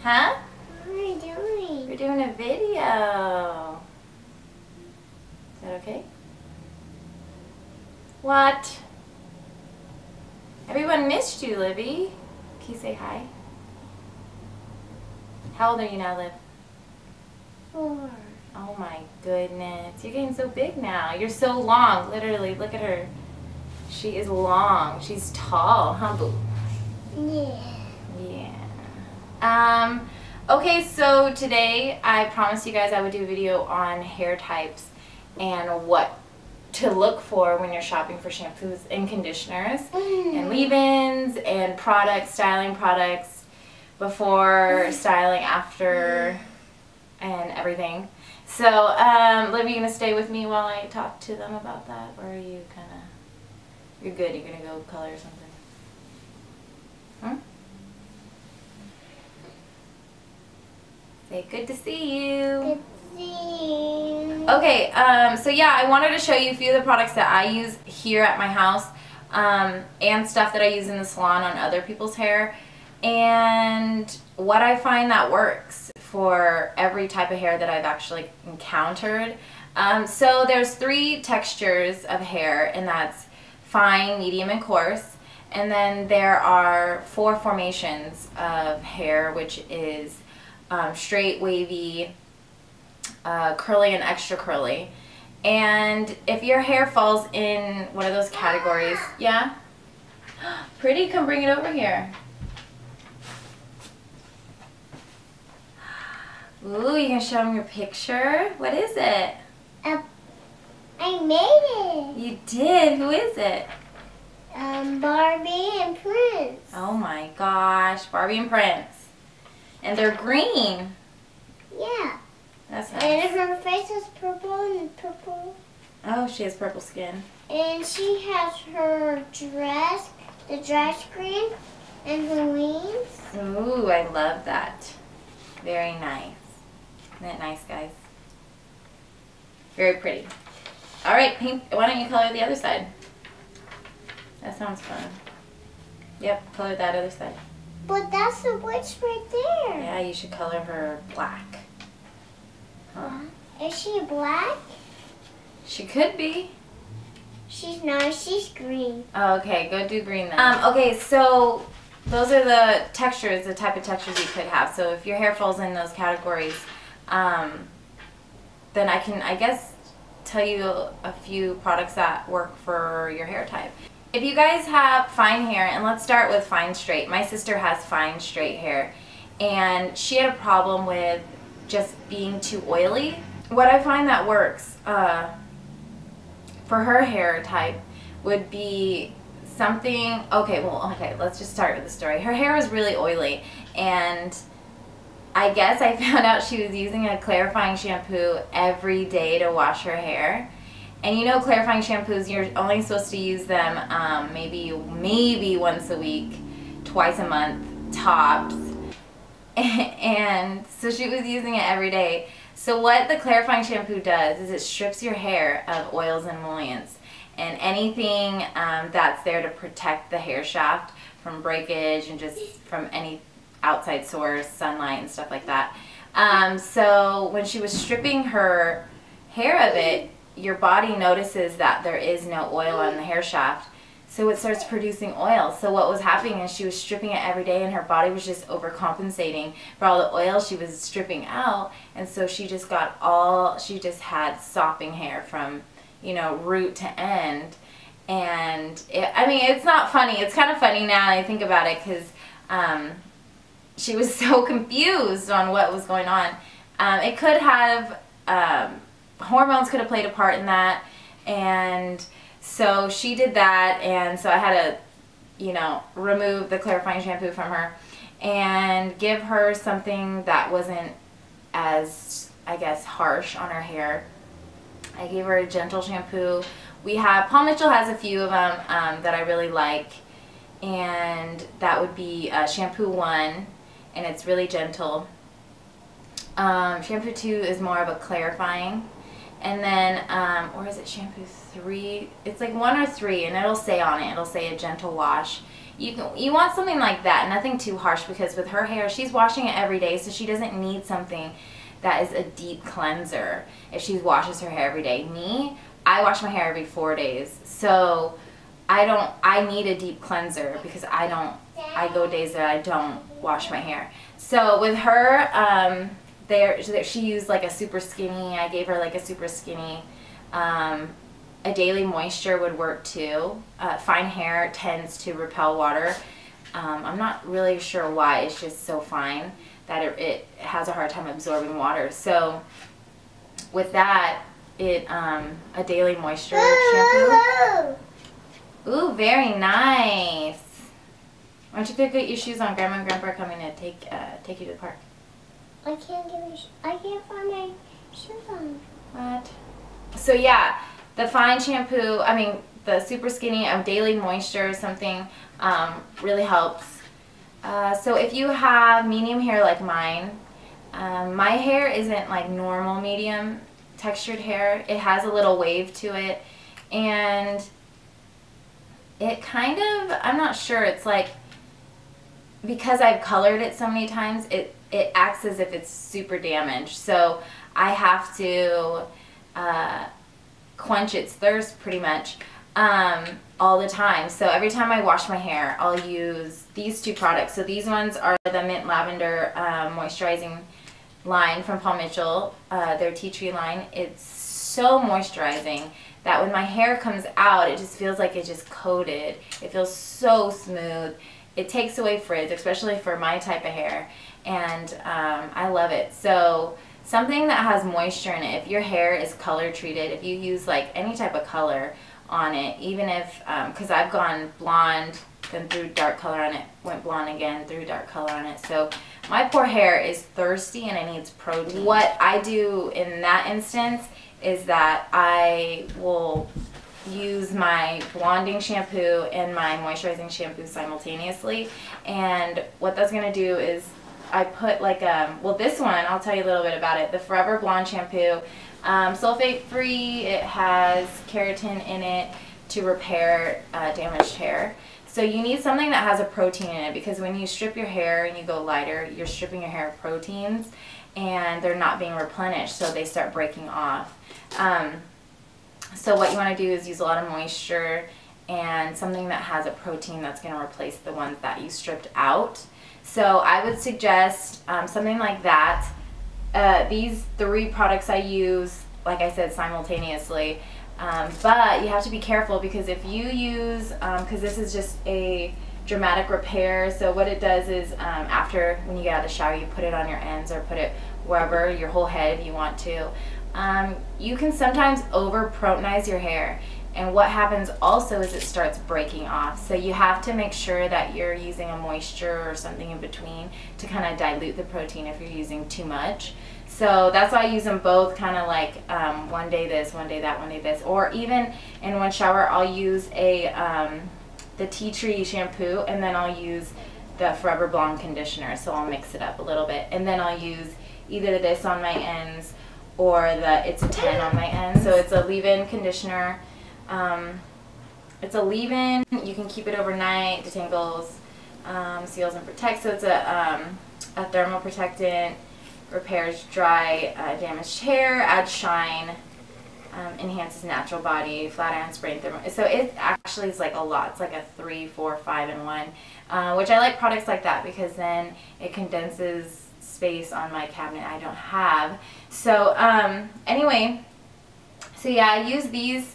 Huh? What are you doing? We're doing a video. Is that okay? What? Everyone missed you, Libby. Can you say hi? How old are you now, Liv? 4. Oh my goodness. You're getting so big now. You're so long. Literally, look at her. She is long. She's tall, huh, Boo? Yeah. Yeah. Okay, so today I promised you guys I would do a video on hair types and what to look for when you're shopping for shampoos and conditioners and leave-ins and products, styling products, before styling, after, and everything. So, Liv, you gonna stay with me while I talk to them about that, or are you kinda, you're good, you're gonna go color or something? Hmm? Say good to see you. Good to see you. Okay, so yeah, I wanted to show you a few of the products that I use here at my house, and stuff that I use in the salon on other people's hair, and what I find that works for every type of hair that I've actually encountered. So there's 3 textures of hair, and that's fine, medium, and coarse. And then there are 4 formations of hair, which is straight, wavy, curly, and extra curly. And if your hair falls in one of those categories, yeah? Pretty, come bring it over here. Ooh, you gonna show them your picture? What is it? I made it. You did? Who is it? Barbie and Prince. Oh my gosh, Barbie and Prince. And they're green. Yeah. That's nice. And her face is purple and purple. Oh, she has purple skin. And she has her dress, the dress green, and her wings. Ooh, I love that. Very nice. Isn't that nice, guys? Very pretty. All right, pink. Why don't you color the other side? That sounds fun. Yep, color that other side. But that's the witch right there. Yeah, you should color her black. Huh? Is she black? She could be. She's not. She's green. Oh, okay, go do green then. Okay, so those are the textures, the type of textures you could have. So if your hair falls in those categories, then I can, I guess, tell you a few products that work for your hair type. If you guys have fine hair, and let's start with fine straight. My sister has fine straight hair, and she had a problem with just being too oily. What I find that works for her hair type would be something, okay, let's just start with the story. Her hair was really oily, and I guess I found out she was using a clarifying shampoo every day to wash her hair. And you know, clarifying shampoos, you're only supposed to use them maybe once a week, twice a month, tops. And so she was using it every day. So what the clarifying shampoo does is it strips your hair of oils and emollients and anything that's there to protect the hair shaft from breakage and just from any outside source, sunlight and stuff like that. So when she was stripping her hair of it, your body notices that there is no oil on the hair shaft, so it starts producing oil. So what was happening is she was stripping it every day, and her body was just overcompensating for all the oil she was stripping out, and so she just had sopping hair from, you know, root to end. And I mean, it's not funny. It's kind of funny now that I think about it, because she was so confused on what was going on. It could have hormones could have played a part in that, and so she did that, and so I had to, you know, remove the clarifying shampoo from her and give her something that wasn't as, I guess, harsh on her hair. I gave her a gentle shampoo. We have, Paul Mitchell has a few of them that I really like, and that would be Shampoo 1, and it's really gentle. Shampoo 2 is more of a clarifying. And then, or is it Shampoo 3? It's like 1 or 3, and it'll say on it, it'll say a gentle wash. You want something like that, nothing too harsh, because with her hair, she's washing it every day, so she doesn't need something that is a deep cleanser if she washes her hair every day. Me, I wash my hair every 4 days, so I need a deep cleanser because I go days that I don't wash my hair. So with her, she used like a super skinny. I gave her like a super skinny. A daily moisture would work too. Fine hair tends to repel water. I'm not really sure why. It's just so fine that it has a hard time absorbing water. So with that, a daily moisture shampoo. Ooh, very nice. Why don't you go get your shoes on? Grandma and Grandpa are coming to take you to the park. I can't find my shoes on. What? So yeah, the fine shampoo, the super skinny daily moisture or something really helps. So if you have medium hair like mine, my hair isn't like normal medium textured hair. It has a little wave to it, and it kind of, I'm not sure, it's like, because I've colored it so many times, it acts as if it's super damaged. So I have to quench its thirst pretty much all the time. So every time I wash my hair, I'll use these two products. So these ones are the Mint Lavender moisturizing line from Paul Mitchell, their tea tree line. It's so moisturizing that when my hair comes out, it just feels like it just coated. It feels so smooth. It takes away frizz, especially for my type of hair, and I love it. So something that has moisture in it, if your hair is color treated, if you use like any type of color on it, even if, because I've gone blonde, then threw dark color on it, went blonde again, threw dark color on it. So my poor hair is thirsty and it needs protein. What I do in that instance is that I will use my blonding shampoo and my moisturizing shampoo simultaneously. And what that's going to do is I put like well, this one, I'll tell you a little bit about it. The Forever Blonde shampoo, sulfate free. It has keratin in it to repair damaged hair. So you need something that has a protein in it, because when you strip your hair and you go lighter, you're stripping your hair of proteins and they're not being replenished, so they start breaking off. So what you want to do is use a lot of moisture and something that has a protein that's going to replace the ones that you stripped out. So I would suggest something like that. These 3 products I use, like I said, simultaneously. But you have to be careful, because if you use, because this is just a dramatic repair, so what it does is after, when you get out of the shower, you put it on your ends or put it wherever, your whole head if you want to. You can sometimes over protonize your hair, and what happens also is it starts breaking off. So you have to make sure that you're using a moisture or something in between to kind of dilute the protein if you're using too much. So that's why I use them both, kind of like one day this, one day that, one day this. Or even in one shower, I'll use the tea tree shampoo, and then I'll use the Forever Blonde conditioner. So I'll mix it up a little bit, and then I'll use either this on my ends or It's a 10 on my ends. So it's a leave-in conditioner. It's a leave-in. You can keep it overnight. Detangles, seals, and protects. So it's a thermal protectant. Repairs dry, damaged hair, adds shine, enhances natural body, flat iron spray, and thermal. So it actually is like a lot. It's like a 3, 4, 5 in one, which I like products like that, because then it condenses space on my cabinet I don't have. So anyway, so yeah, I use these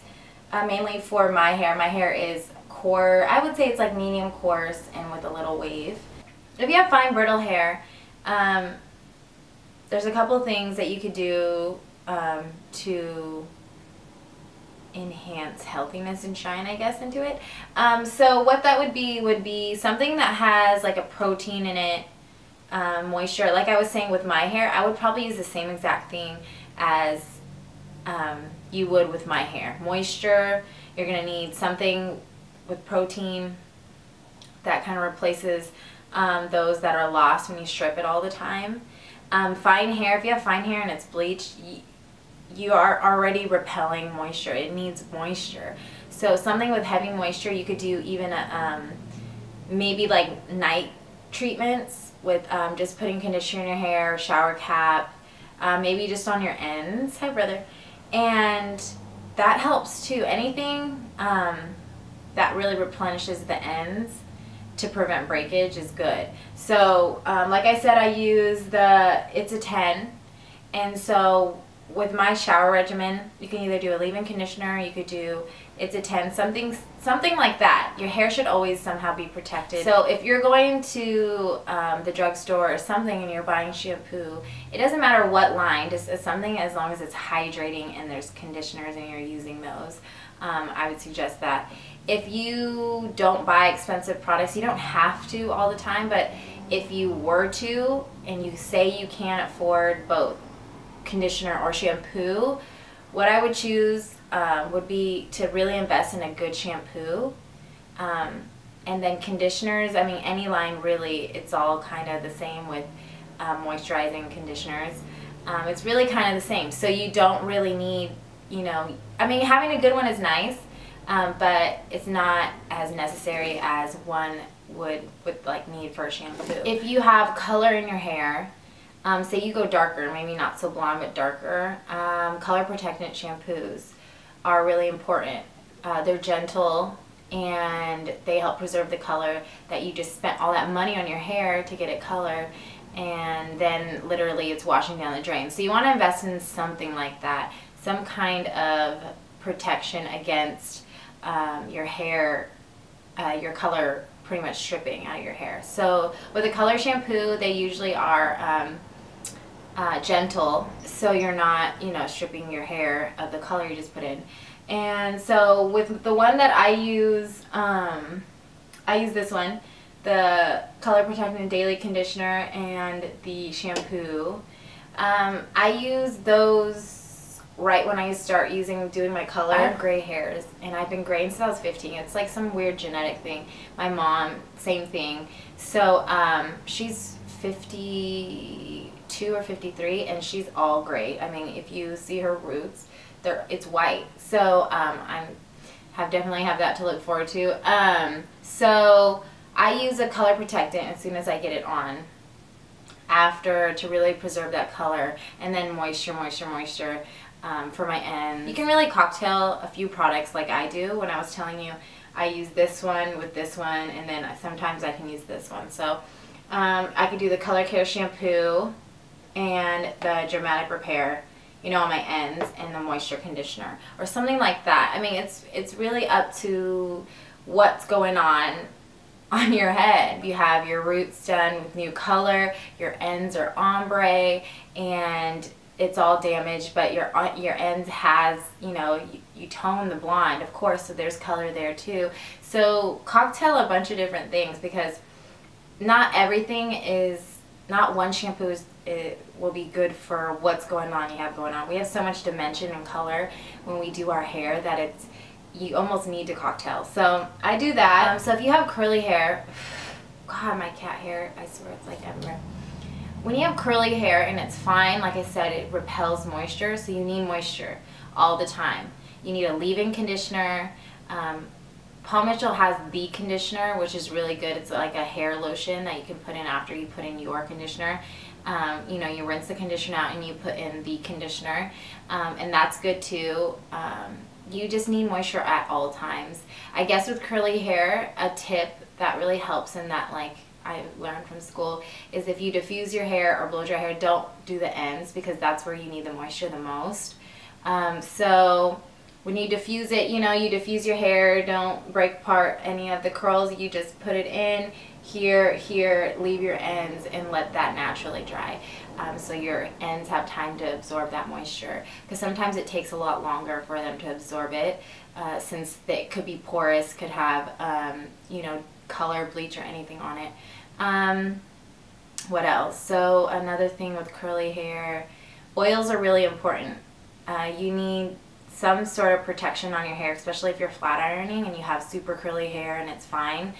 mainly for my hair. My hair is I would say it's like medium coarse and with a little wave. If you have fine brittle hair, there's a couple things that you could do to enhance healthiness and shine, I guess, into it. So what that would be something that has like a protein in it, moisture. Like I was saying with my hair, I would probably use the same exact thing as you would with my hair. Moisture, you're going to need something with protein that kind of replaces those that are lost when you strip it all the time. Fine hair, if you have fine hair and it's bleached, you are already repelling moisture. It needs moisture. So something with heavy moisture, you could do even maybe like night treatments with just putting conditioner in your hair, shower cap, maybe just on your ends. Hi, brother. And that helps too. Anything that really replenishes the ends to prevent breakage is good. So like I said, I use it's a 10, and so with my shower regimen, you can either do a leave-in conditioner, you could do it's a 10, something like that. Your hair should always somehow be protected. So if you're going to the drugstore or something and you're buying shampoo, it doesn't matter what line, just something as long as it's hydrating and there's conditioners and you're using those. I would suggest that. If you don't buy expensive products, you don't have to all the time, but if you were to and you say you can't afford both conditioner or shampoo, what I would choose would be to really invest in a good shampoo, and then conditioners. I mean, any line really, it's all kind of the same with moisturizing conditioners. It's really kind of the same, so you don't really need, you know, I mean, having a good one is nice, but it's not as necessary as one would like need for a shampoo. If you have color in your hair, say you go darker, maybe not so blonde but darker, color protectant shampoos are really important. They're gentle and they help preserve the color that you just spent all that money on your hair to get it colored, and then literally it's washing down the drain. So you want to invest in something like that, some kind of protection against your hair, your color pretty much stripping out of your hair. So with a color shampoo, they usually are gentle, so you're not, you know, stripping your hair of the color you just put in. And so with the one that I use this one, the Color Protectant Daily Conditioner and the shampoo. I use those right when I start doing my color. I have gray hairs, and I've been graying since I was 15. It's like some weird genetic thing. My mom, same thing. So she's 52 or 53, and she's all gray. I mean, if you see her roots, it's white. So I definitely have that to look forward to. So I use a color protectant as soon as I get it on, after, to really preserve that color, and then moisture for my ends. You can really cocktail a few products like I do. When I was telling you, I use this one with this one, and then sometimes I can use this one. So I could do the Color Care shampoo and the Dramatic Repair, you know, on my ends, and the moisture conditioner or something like that. I mean, it's really up to what's going on your head. You have your roots done with new color, your ends are ombre, and it's all damaged, but your ends has, you know, you tone the blonde, of course, so there's color there too. So cocktail a bunch of different things, because not one shampoo will be good for what's going on you have going on. We have so much dimension and color when we do our hair that you almost need to cocktail. So I do that. So if you have curly hair, God, my cat hair, I swear it's like everywhere. When you have curly hair and it's fine, like I said, it repels moisture, so you need moisture all the time. You need a leave-in conditioner. Paul Mitchell has the conditioner, which is really good. It's like a hair lotion that you can put in after you put in your conditioner. You know, you rinse the conditioner out and you put in the conditioner, and that's good too. You just need moisture at all times. I guess with curly hair, a tip that really helps, in that, like I learned from school, is if you diffuse your hair or blow dry hair, don't do the ends, because that's where you need the moisture the most. So when you diffuse it, you know, you diffuse your hair, don't break apart any of the curls, you just put it in here, leave your ends and let that naturally dry. So your ends have time to absorb that moisture, because sometimes it takes a lot longer for them to absorb it, since it could be porous, could have you know, color, bleach, or anything on it. What else? So another thing with curly hair, oils are really important. You need some sort of protection on your hair, especially if you're flat ironing and you have super curly hair and it's fine.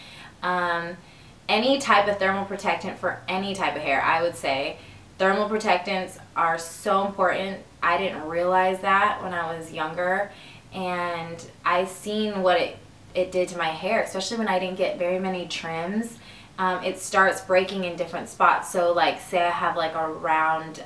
Any type of thermal protectant for any type of hair, I would say. Thermal protectants are so important. I didn't realize that when I was younger, and I seen what it did to my hair, especially when I didn't get very many trims. It starts breaking in different spots. So like say I have like a round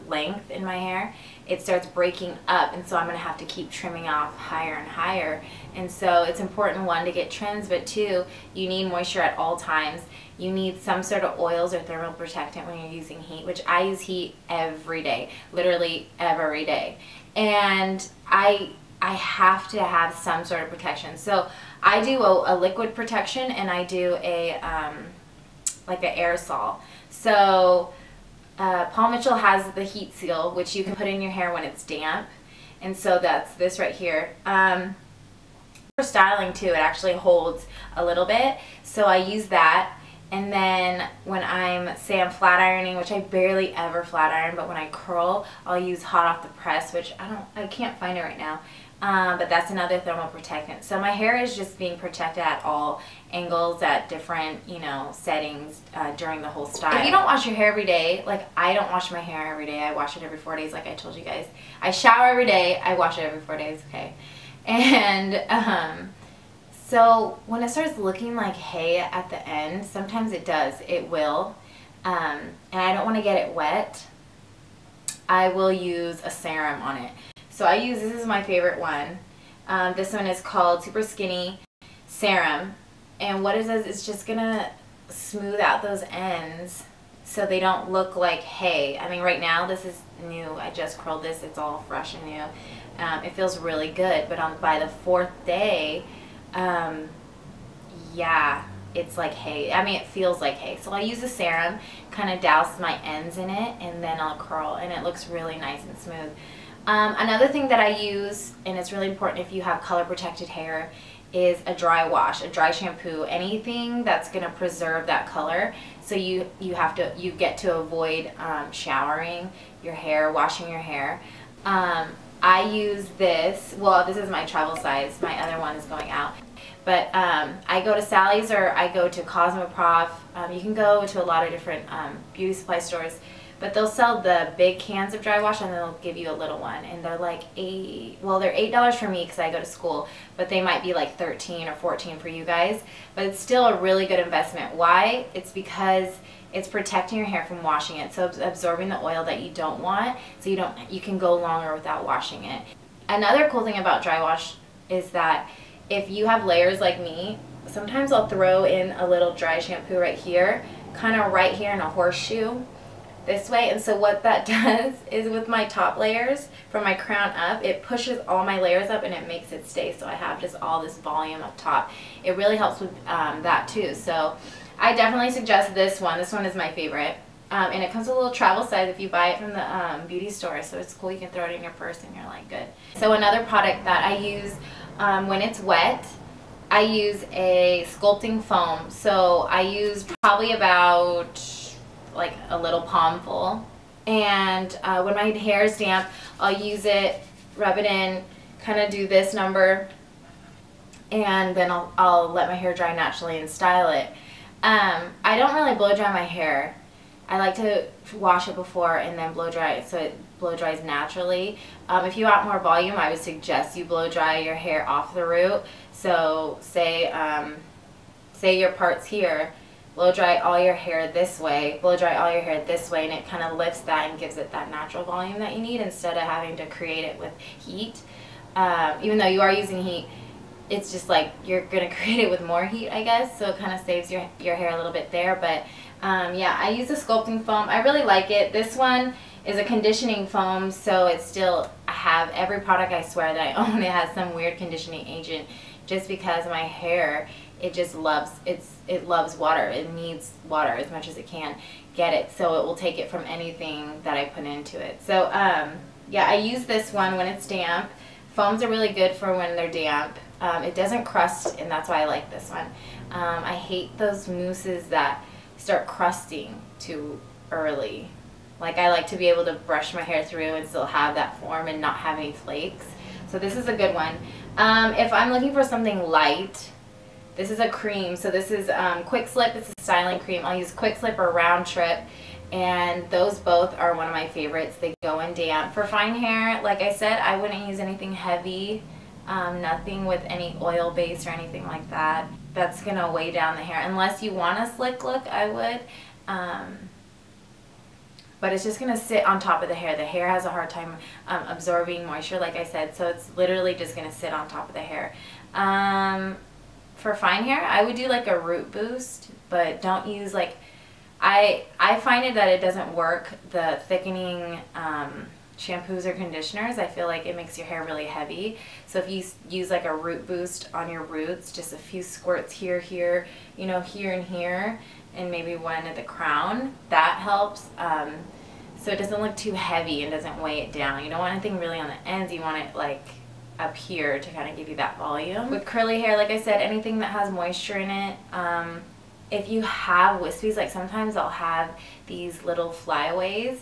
length in my hair, it starts breaking up, and so I'm going to have to keep trimming off higher and higher. And so it's important, one, to get trims, but two, you need moisture at all times. You need some sort of oils or thermal protectant when you're using heat, which I use heat every day, literally every day. And I have to have some sort of protection. So I do a liquid protection, and I do a like an aerosol. So Paul Mitchell has the heat seal, which you can put in your hair when it's damp, and so that's this right here. For styling too, it actually holds a little bit, so I use that. And then when I'm flat ironing, which I barely ever flat iron, but when I curl, I'll use hot off the press, which I can't find it right now. But that's another thermal protectant. So my hair is just being protected at all angles, at different, you know, settings during the whole style. If you don't wash your hair every day, like I don't wash my hair every day, I wash it every 4 days, like I told you guys. I shower every day, I wash it every 4 days, okay? And so when it starts looking like hay at the end, sometimes it will, and I don't want to get it wet, I will use a serum on it. So this is my favorite one. This one is called Super Skinny Serum. And what it does, it's just gonna smooth out those ends so they don't look like hay. I mean, right now this is new. I just curled this. It's all fresh and new. It feels really good. But by the 4th day, yeah, it's like hay. I mean, it feels like hay. So I'll use a serum, kind of douse my ends in it, and then I'll curl, and it looks really nice and smooth. Another thing that I use, and it's really important if you have color protected hair, is a dry wash, a dry shampoo, anything that's going to preserve that color. So you get to avoid showering your hair, washing your hair. I use this, well, this is my travel size, my other one is going out. But I go to Sally's or I go to Cosmoprof. You can go to a lot of different beauty supply stores, but they'll sell the big cans of dry wash, and then they'll give you a little one, and they're like they're $8 for me because I go to school, but they might be like 13 or 14 for you guys. But it's still a really good investment. Why? It's because it's protecting your hair from washing it, so it's absorbing the oil that you don't want, so you can go longer without washing it. Another cool thing about dry wash is that if you have layers like me, sometimes I'll throw in a little dry shampoo right here, kind of right here in a horseshoe, this way. And so what that does is with my top layers, from my crown up, it pushes all my layers up and it makes it stay, so I have just all this volume up top. It really helps with that too. So I definitely suggest this one. This one is my favorite. And it comes with a little travel size if you buy it from the beauty store, so it's cool. You can throw it in your purse and you're like good. So another product that I use when it's wet, I use a sculpting foam. So I use probably about like a little palm full, and when my hair is damp, I'll use it, rub it in, kind of do this number, and then I'll let my hair dry naturally and style it. I don't really blow dry my hair. I like to wash it before and then blow dry it so it blow dries naturally. If you want more volume, I would suggest you blow dry your hair off the root. So say your parts here, blow dry all your hair this way, blow dry all your hair this way, and it kind of lifts that and gives it that natural volume that you need instead of having to create it with heat. Even though you are using heat, it's just like you're going to create it with more heat, I guess, so it kind of saves your hair a little bit there. But yeah, I use a sculpting foam. I really like it. This one is a conditioning foam, so it's still, I have every product I swear that I own, it has some weird conditioning agent, just because my hair, it just loves, it loves water. It needs water as much as it can get it, so it will take it from anything that I put into it. So yeah, I use this one when it's damp. Foams are really good for when they're damp. It doesn't crust, and that's why I like this one. I hate those mousses that start crusting too early. Like, I like to be able to brush my hair through and still have that form and not have any flakes. So this is a good one. If I'm looking for something light, this is a cream. So this is Quick Slip. It's a styling cream. I'll use Quick Slip or Round Trip, and those both are one of my favorites. They go in damp. For fine hair, like I said, I wouldn't use anything heavy. Nothing with any oil base or anything like that. That's gonna weigh down the hair. Unless you want a slick look, I would. But it's just gonna sit on top of the hair. The hair has a hard time absorbing moisture, like I said, so it's literally just gonna sit on top of the hair. For fine hair, I would do like a root boost, but don't use like, I find it that it doesn't work, the thickening shampoos or conditioners. I feel like it makes your hair really heavy. So if you use like a root boost on your roots, just a few squirts here, you know, here and here, and maybe one at the crown, that helps. So it doesn't look too heavy and doesn't weigh it down. You don't want anything really on the ends. You want it like up here to kind of give you that volume. With curly hair, like I said, anything that has moisture in it, if you have wispies, like sometimes I'll have these little flyaways,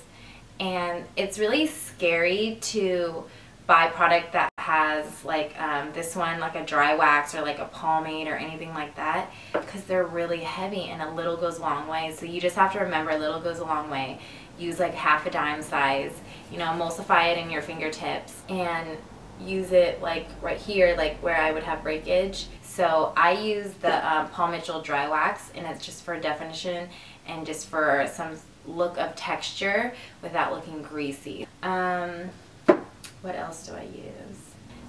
and it's really scary to buy product that has like this one, like a dry wax or like a pomade or anything like that, because they're really heavy and a little goes a long way. So you just have to remember, a little goes a long way. Use like half a dime size, you know, emulsify it in your fingertips and use it like right here, like where I would have breakage. So I use the Paul Mitchell dry wax, and it's just for definition and just for some look of texture without looking greasy. What else do I use?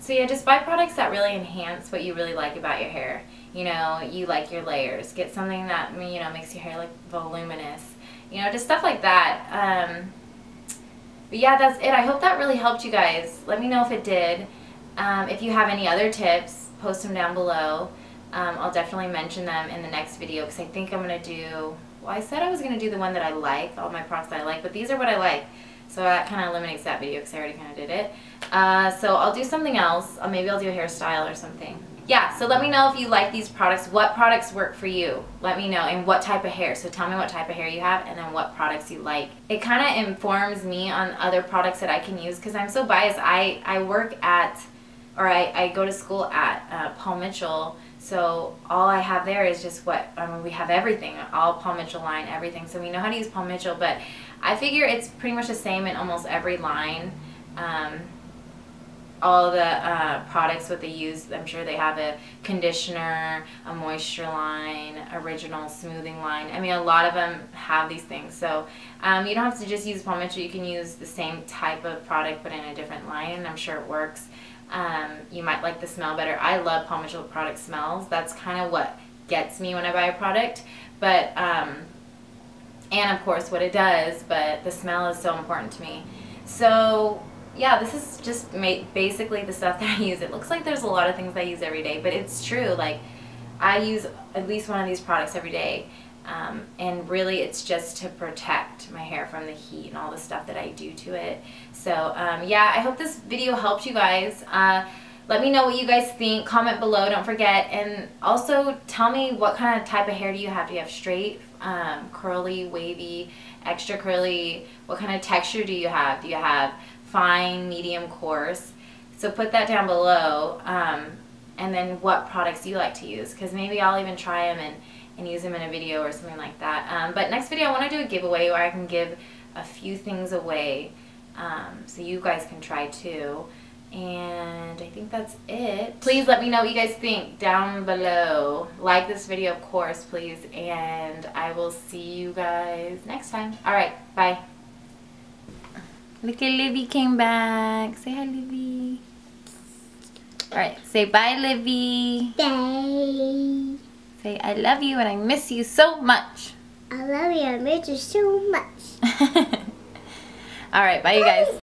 So yeah, just buy products that really enhance what you really like about your hair. You know, you like your layers. Get something that, you know, makes your hair like voluminous. You know, just stuff like that. But yeah, that's it. I hope that really helped you guys. Let me know if it did. If you have any other tips, post them down below. I'll definitely mention them in the next video, because I think I'm going to do, well, I said I was going to do the one that I like, all my products that I like, but these are what I like. So that kind of eliminates that video because I already kind of did it. So I'll do something else. Maybe I'll do a hairstyle or something. Yeah, so let me know if you like these products. What products work for you? Let me know. And what type of hair. So tell me what type of hair you have and then what products you like. It kind of informs me on other products that I can use, because I'm so biased. I work at, or I go to school at Paul Mitchell. So all I have there is just what, I mean, we have everything. All Paul Mitchell line, everything. So we know how to use Paul Mitchell, but I figure it's pretty much the same in almost every line. All the products, what they use, I'm sure they have a conditioner, a moisture line, original smoothing line. I mean, a lot of them have these things. So you don't have to just use Paul Mitchell. You can use the same type of product but in a different line, and I'm sure it works. You might like the smell better. I love Paul Mitchell product smells. That's kind of what gets me when I buy a product. But and of course what it does, but the smell is so important to me. So yeah, this is just basically the stuff that I use. It looks like there's a lot of things I use every day, but it's true. Like, I use at least one of these products every day, and really it's just to protect my hair from the heat and all the stuff that I do to it. So yeah, I hope this video helped you guys. Let me know what you guys think. Comment below, don't forget. And also tell me what kind of type of hair do you have. Do you have straight, curly, wavy, extra curly? What kind of texture do you have? Do you have fine, medium, coarse? So put that down below. And then what products you like to use, because maybe I'll even try them and use them in a video or something like that. But next video I want to do a giveaway where I can give a few things away, so you guys can try too. And I think that's it. Please let me know what you guys think down below. Like this video, of course, please. And I will see you guys next time. Alright, bye. Look at Livy came back. Say hi, Livy. Alright, say bye, Livy. Bye. Say I love you and I miss you so much. I love you. I miss you so much. Alright, bye you guys.